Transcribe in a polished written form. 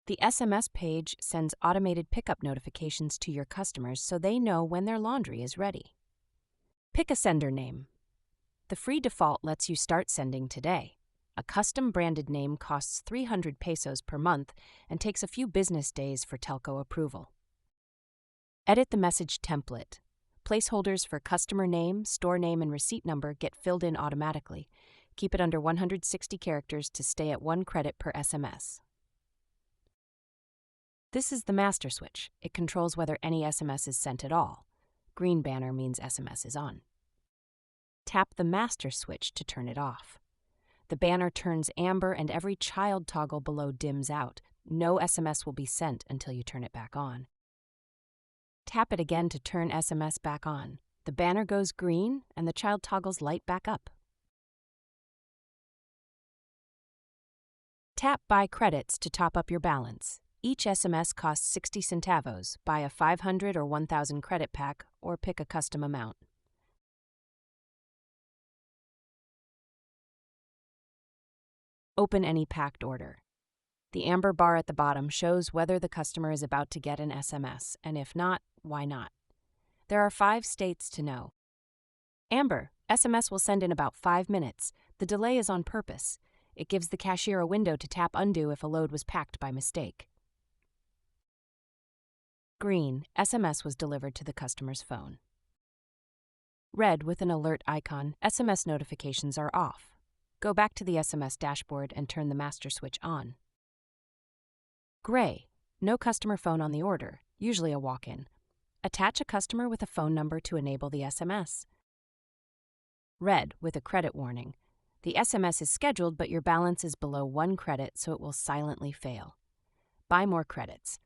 The SMS page sends automated pickup notifications to your customers so they know when their laundry is ready. Pick a sender name. The free default lets you start sending today. A custom branded name costs 300 pesos per month and takes a few business days for telco approval. Edit the message template. Placeholders for customer name, store name, and receipt number get filled in automatically. Keep it under 160 characters to stay at 1 credit per SMS. This is the master switch. It controls whether any SMS is sent at all. Green banner means SMS is on. Tap the master switch to turn it off. The banner turns amber and every child toggle below dims out. No SMS will be sent until you turn it back on. Tap it again to turn SMS back on. The banner goes green and the child toggles light back up. Tap Buy Credits to top up your balance. Each SMS costs 60 centavos. Buy a 500 or 1,000 credit pack or pick a custom amount. Open any packed order. The amber bar at the bottom shows whether the customer is about to get an SMS, and if not, why not. There are 5 states to know. Amber, SMS will send in about 5 minutes. The delay is on purpose. It gives the cashier a window to tap undo if a load was packed by mistake. Green, SMS was delivered to the customer's phone. Red, with an alert icon, SMS notifications are off. Go back to the SMS dashboard and turn the master switch on. Gray, no customer phone on the order, usually a walk-in. Attach a customer with a phone number to enable the SMS. Red, with a credit warning. The SMS is scheduled, but your balance is below 1 credit, so it will silently fail. Buy more credits.